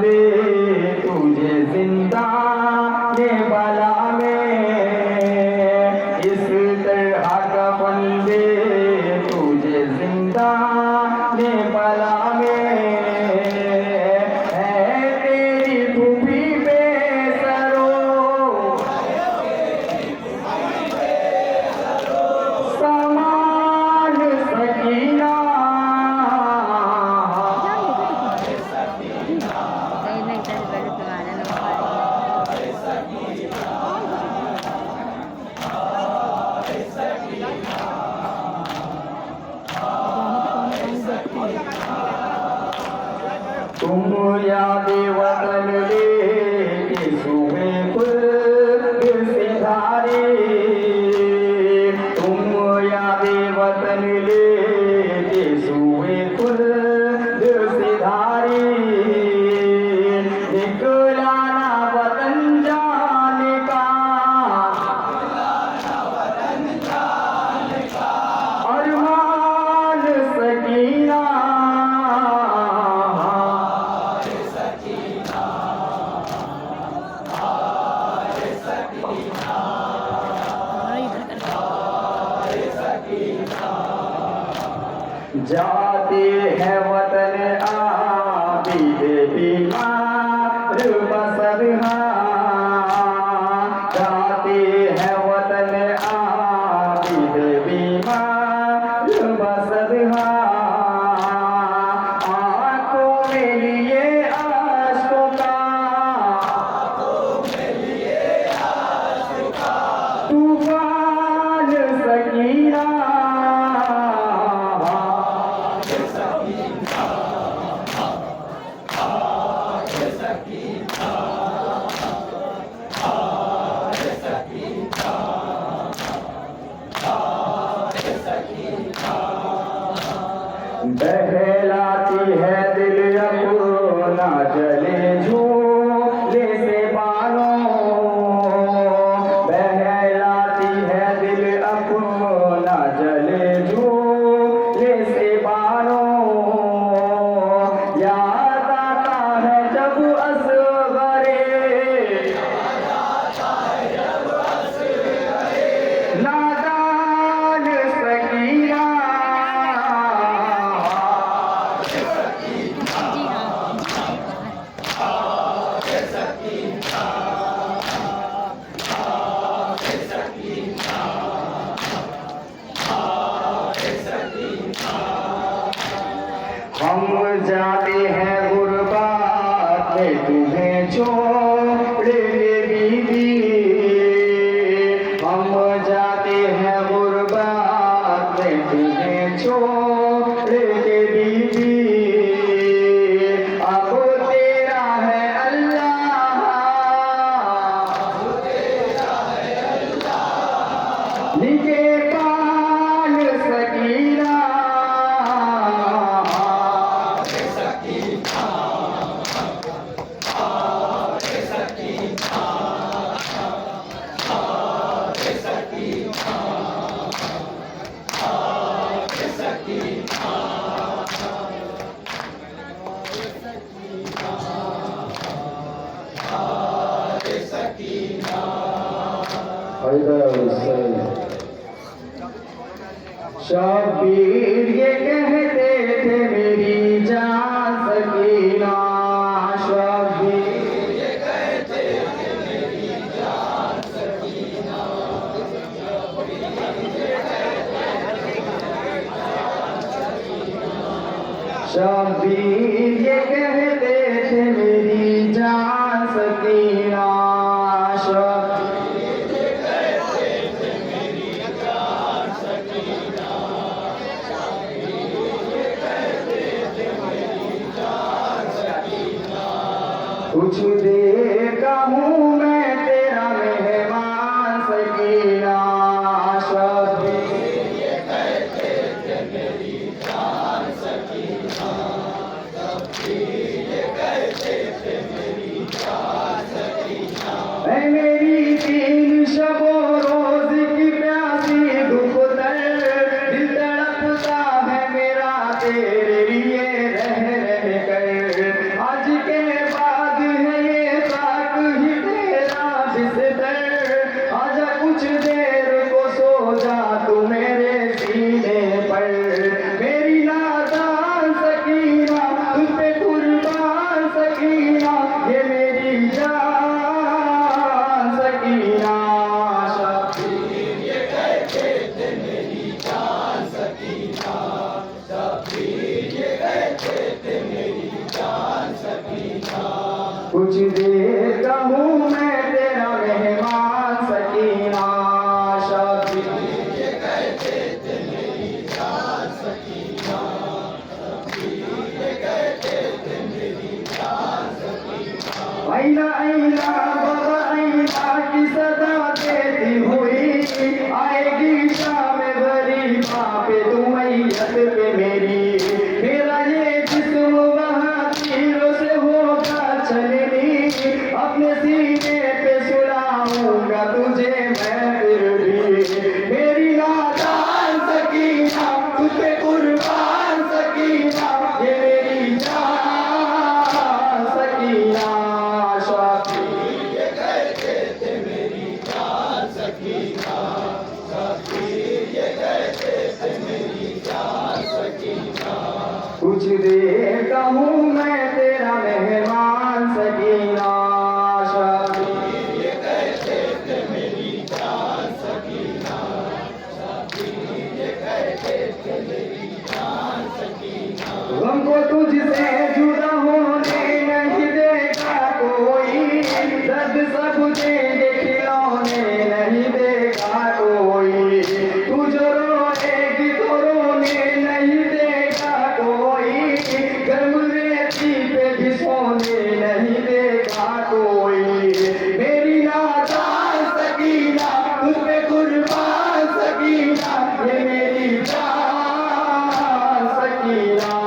दे तुझे जिंदा ये बला में, इस तरह कफन दे तुझे जिंदा ये बला में। है तेरी भूमि बेसरो समान सकीना, तुम याद वतन लेके सुबह खुद से धारे, तुम याद वतन लेके सुबह खुद से धारे। निकला ना वतन जाने का, अरमान सकीना, जाते हैं वतन आबिद बीमार बसरहा, जाते हैं वतन आबिद बीमार बसरहा। आंखों में लिए आंसू का तूफान सकीना, बहलाती है दिल अपना जले झूले से बालों, बहलाती है दिल अपना जले झूले से बालों। याद आता है जब असगरे नादान सकीना, हम जाते हैं गुरबात में तुम्हें छोड़ बीबी, हम जाते हैं गुरबात में तुम्हें छोड़ बीबी। अब तेरा है अल्लाह, निके पान सकीना, शब्बीर ये कहते थे मेरी जान सकीना, शब्बीर ये कहते थे मेरी जान सकीना, शब्बीर ये कहते थे मेरी जान सकीना, कुछ देर का हूँ मैं तेरा मेहमान सकीना, शब्बीर ये कहते थे मेरी जान सकीना, शब्बीर ये कहते थे मेरी जान सकीना। मैं मेरी 3 शबो रोज की प्यासी दुख दर्द दिल तड़पता है मेरा तेरे लिए रह रह कर, आज के कुछ देर कहूँ मैं तेरा मेहमान सकीना शाफी आईना आईना बाबा आईना की सदा देती हुई आएगी शाम भरी पे तू मैयत पे मेरी मेरा ये जिस्म वहाँ तीरों से होगा छलनी अपने सीने पे सुलाऊंगा तुझे मैं फिर भी मेरी नादान सकीना तुझ पे कुर्बान सकीना ये मेरी जान सकीना कुछ देर कहूँ मैं तेरा मेहमान सकीना शाफी गम को तुझसे जुदा होने नहीं देगा कोई दर्द सब देंगे खिलौने नहीं देगा कोई तू जो रोएगी तो रोने नहीं देगा कोई गर्म रेती पे भी सोने नहीं देगा कोई मेरी नादान सकीना तुझ पे कुर्बान सकीना ये मेरी जान सकीना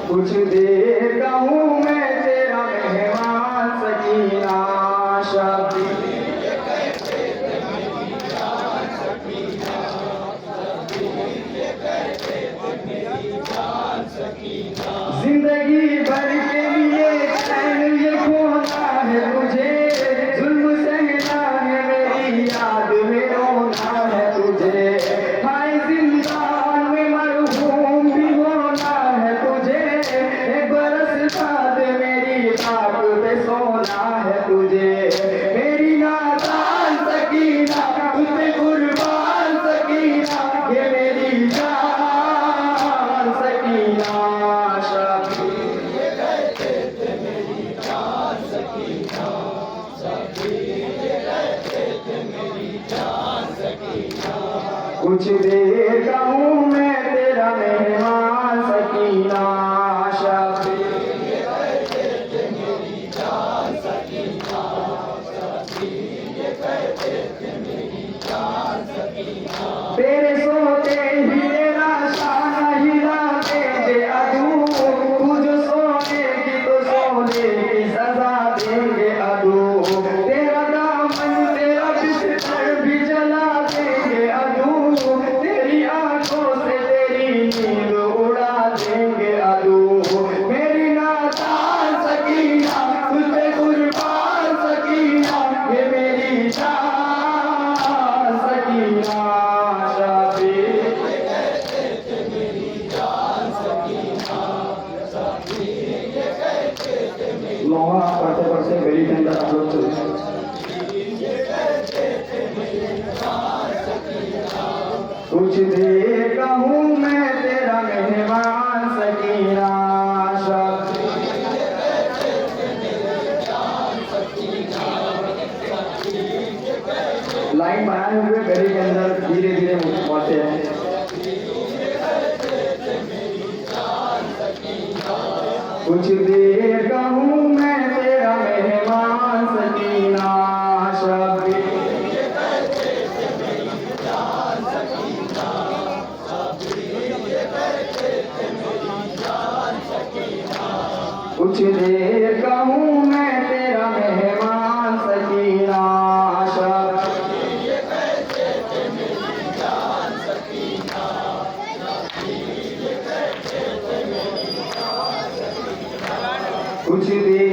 कुछ देर कहूँ मैं तेरा मेहमान सकीना शाफी जिंदगी भर के लिए चैन ये खोना है तुझे जुल्म सहना है मेरी याद में रोना है तुझे हाय जिंदान में मरहूम भी होना है तुझे एक बरस बाद मेरी बात पे सोना है तुझे मेरी नादान सकीना तुझ पे कुर्बान सकीना ये मेरी जान सकीना शाफी कुछ देर कहूँ मैं तेरा मेहमान सकीना शाफी तेरे सोते ही तेरा शान हिला देंगे अदू तू जो सोएगी तो सोने की सजा देंगे अदू तेरा दामन तेरा बिस्तर भी जला देंगे अदू तेरी आंखों से तेरी नींद उड़ा देंगे अदू मेरी नादान सकीना तुझ पे कुर्बान सकीना ये मेरी जान सकीना शाफी लोहा पढ़ते पढ़ते मेरी के अंदर आप लोग चले कुछ देर कहूँ मैं तेरा मेहमान सकीना शाफी लाइन बनाए हुए घड़ी के अंदर धीरे धीरे पहुंचे हैं कुछ देर कहूँ मैं तेरा मेहमान सकीना शाफी कुछ देर कहूँ मैं तेरा मेहमान सकीना शाफी कुछ देर